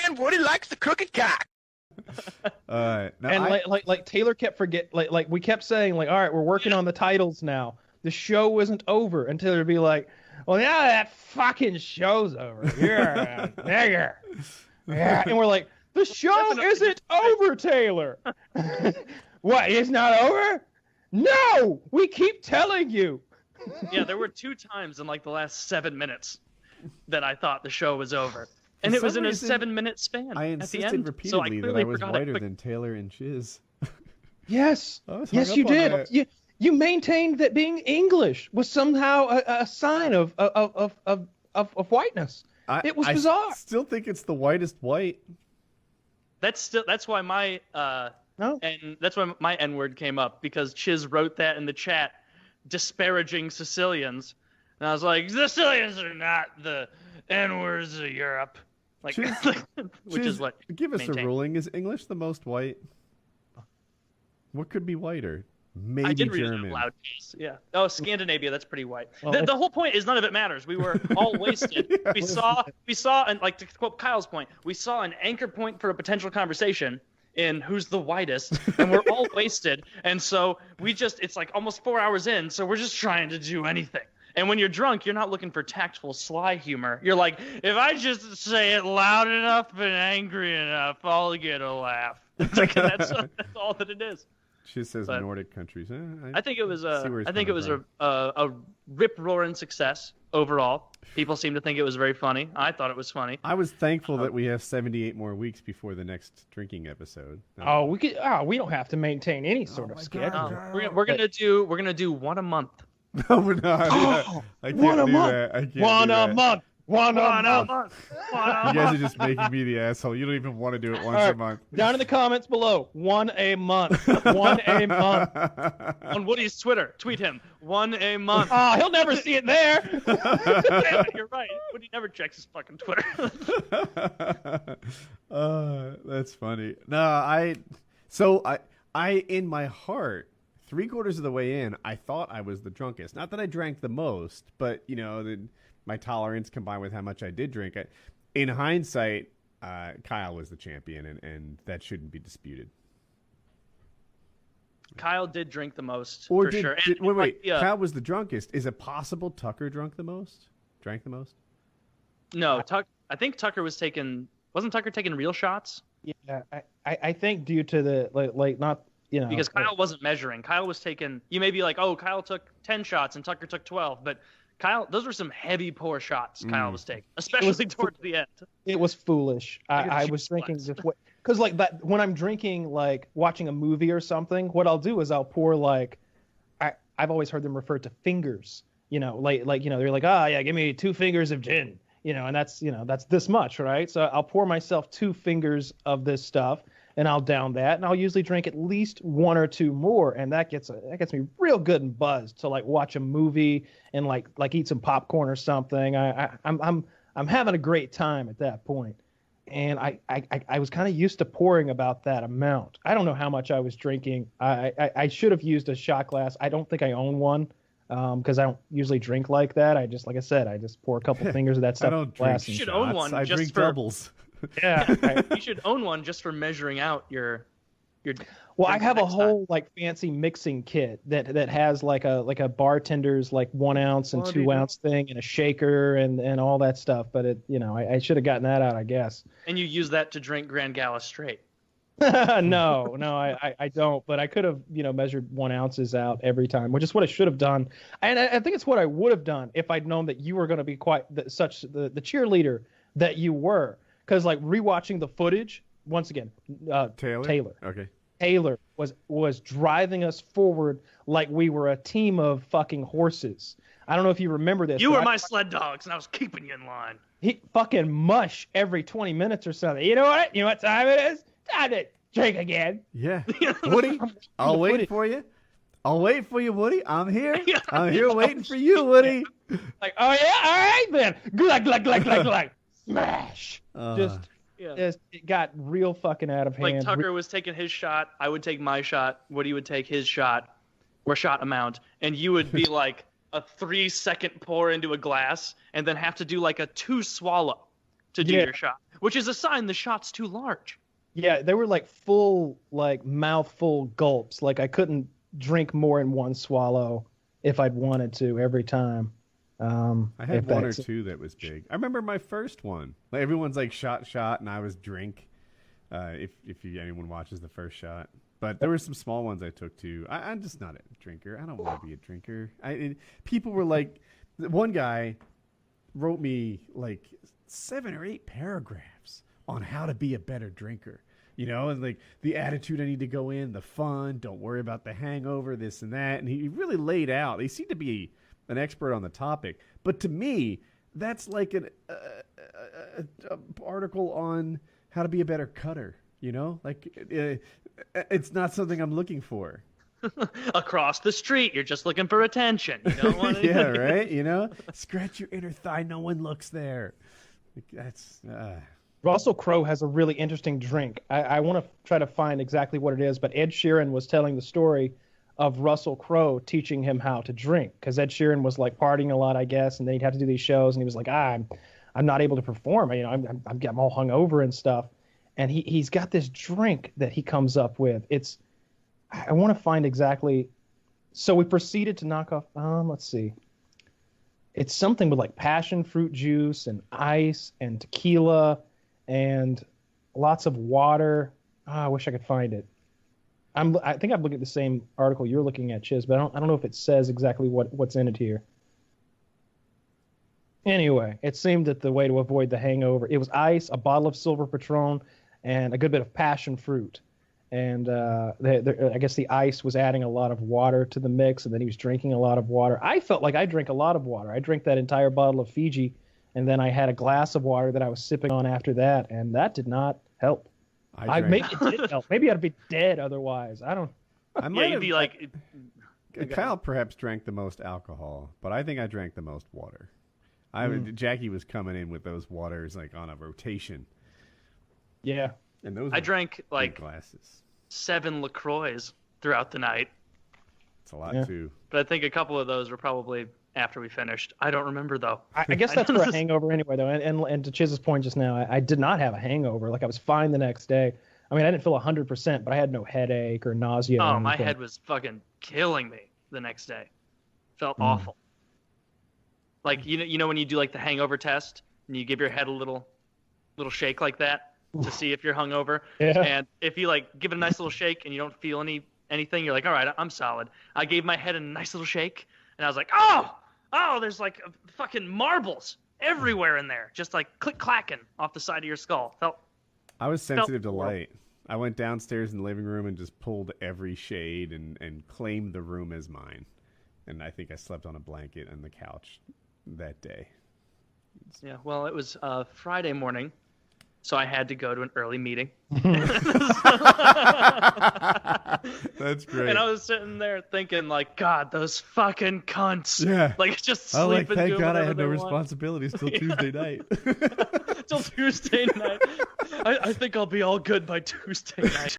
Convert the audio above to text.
man, Woody likes the crooked cock. And like Taylor kept like we kept saying like, all right, we're working on the titles now. The show wasn't over, and Taylor would be like, well, now that fucking show's over. You're a nigger. Yeah. And we're like, the show isn't over, Taylor. What? It's not over? No, we keep telling you. Yeah, there were 2 times in like the last 7 minutes that I thought the show was over. And it was in a 7-minute span. I at the insisted end. repeatedly that I was whiter than Taylor and Chiz. Yes. Yes, you did. You maintained that being English was somehow a sign of whiteness. It was bizarre. I still think it's the whitest white. That's why my and that's why my N-word came up, because Chiz wrote that in the chat, disparaging Sicilians, and I was like, Sicilians are not the N-words of Europe, like, Chiz, which is what. Give us a ruling. Is English the most white? What could be whiter? Maybe I did read German. it out loud. Yeah. Oh, Scandinavia. That's pretty white. Well, the whole point is none of it matters. We were all wasted. Yeah, we saw, and like to quote Kyle's point, we saw an anchor point for a potential conversation in who's the whitest, and we're all wasted. And so it's like almost 4 hours in, so we're just trying to do anything. And when you're drunk, you're not looking for tactful, sly humor. You're like, if I just say it loud enough and angry enough, I'll get a laugh. Like, that's all that it is. She says Nordic countries. I think it was a rip-roaring success overall. People seem to think it was very funny. I thought it was funny. I was thankful that we have 78 more weeks before the next drinking episode. We don't have to maintain any sort of schedule. We're gonna do one a month. No, we're not. I can't do that. I can't do that. One a month. You guys are just making me the asshole. You don't even want to do it once a month. Down in the comments below, 1 a month. 1 a month. On Woody's Twitter, tweet him, 1 a month. Oh, he'll never see it there. You're right. Woody never checks his fucking Twitter. That's funny. No, I in my heart, 3/4 of the way in, I thought I was the drunkest. Not that I drank the most, but my tolerance combined with how much I did drink. In hindsight, Kyle was the champion, and that shouldn't be disputed. Kyle did drink the most, for sure. Wait. Kyle was the drunkest. Is it possible Tucker drank the most? No, I think Tucker was taking... Wasn't Tucker taking real shots? Yeah, I think due to the, not... because Kyle wasn't measuring. Kyle was taking... You may be like, oh, Kyle took 10 shots and Tucker took 12, but... Kyle, those were some heavy pour shots Kyle was taking, especially towards the end. It was foolish. I was drinking just because like that when I'm drinking, like watching a movie or something, what I'll do is I'll pour like I've always heard them refer to fingers. They're like, yeah, give me 2 fingers of gin. And that's this much, right? So I'll pour myself 2 fingers of this stuff. And I'll down that, and I'll usually drink at least 1 or 2 more, and that gets me real good and buzzed to like watch a movie and like eat some popcorn or something. I'm having a great time at that point, and I was kind of used to pouring about that amount. I don't know how much I was drinking. I should have used a shot glass. I don't think I own one because I don't usually drink like that. I just pour a couple fingers of that stuff. I don't drink You should own one. I drink doubles. Yeah, you should own one just for measuring out your. Well, I have a whole like fancy mixing kit that has like a bartender's like 1 ounce and 2 ounce thing and a shaker and all that stuff. But I should have gotten that out, I guess. And you use that to drink Grand Gala straight. No, I don't. But I could have measured 1 ounces out every time, which is what I should have done. And I think it's what I would have done if I'd known that you were going to be quite the cheerleader that you were. Because like rewatching the footage once again, Taylor. Okay. Taylor was driving us forward like we were a team of fucking horses. I don't know if you remember this. You were my sled dogs, and I was keeping you in line. He fucking mush every 20 minutes or something. You know what? You know what time it is? Time to drink again. Yeah. Woody, I'll wait for you. I'll wait for you, Woody. I'm here. I'm here waiting for you, Woody. Like, oh yeah, all right then. Glug glug glug glug glug. Smash. Just it got real fucking out of hand. Like Tucker was taking his shot, I would take my shot, Woody would take his shot, or shot amount, and you would be like a 3-second pour into a glass, and then have to do like a 2 swallow to do your shot, which is a sign the shot's too large. Yeah, they were like full, like mouthful gulps. Like I couldn't drink more in one swallow if I'd wanted to every time. I had one or two that was big. I remember my first one. Like everyone's like shot, and I was drink. If anyone watches the first shot, but there were some small ones I took too. I'm just not a drinker. I don't want to be a drinker. People were like, one guy wrote me like 7 or 8 paragraphs on how to be a better drinker. You know, and like the attitude I need to go in, the fun, don't worry about the hangover, this and that. And he really laid out. He seemed to be an expert on the topic. But to me, that's like an article on how to be a better cutter. You know, like it's not something I'm looking for. Across the street, you're just looking for attention. You don't want yeah, right? You know, scratch your inner thigh. No one looks there. That's... Russell Crowe has a really interesting drink. I want to try to find exactly what it is, but Ed Sheeran was telling the story of Russell Crowe teaching him how to drink, because Ed Sheeran was like partying a lot, I guess, and then he'd have to do these shows, and he was like, I'm not able to perform. You know, I'm all hungover and stuff, and he's got this drink that he comes up with. I want to find exactly. So we proceeded to knock off. Let's see. It's something with like passion fruit juice and ice and tequila and lots of water. I wish I could find it. I think I'm looking at the same article you're looking at, Chiz, but I don't know if it says exactly what's in it here. Anyway, it seemed that the way to avoid the hangover, it was ice, a bottle of Silver Patron, and a good bit of passion fruit. And I guess the ice was adding a lot of water to the mix, and then he was drinking a lot of water. I felt like I drank a lot of water. I drank that entire bottle of Fiji, and then I had a glass of water that I was sipping on after that, and that did not help. Maybe it did help. Maybe I'd be dead otherwise. I don't. You'd be like. Kyle perhaps drank the most alcohol, but I think I drank the most water. Jackie was coming in with those waters like on a rotation. Yeah. And those I drank like glasses. 7 LaCroix throughout the night. It's a lot too. But I think a couple of those were probably after we finished. I don't remember though. I guess that's for a hangover anyway though. And to Chiz's point just now, I did not have a hangover. Like I was fine the next day. I mean, I didn't feel 100%, but I had no headache or nausea. Oh, my head was fucking killing me the next day. Felt awful. Like you know when you do like the hangover test and you give your head a little shake like that to see if you're hungover. Yeah. And if you like give it a nice little shake and you don't feel anything, you're like, all right, I'm solid. I gave my head a nice little shake and I was like, oh, there's like fucking marbles everywhere in there, just like click clacking off the side of your skull. I was sensitive to light. I went downstairs in the living room and just pulled every shade and claimed the room as mine. And I think I slept on a blanket on the couch that day. Yeah, well, it was Friday morning, so I had to go to an early meeting. That's great. And I was sitting there thinking, like, God, those fucking cunts. Yeah. Like, just sleeping. Like, thank doing God I whatever had no they want. responsibilities till Tuesday night. Till Tuesday night. I think I'll be all good by Tuesday night.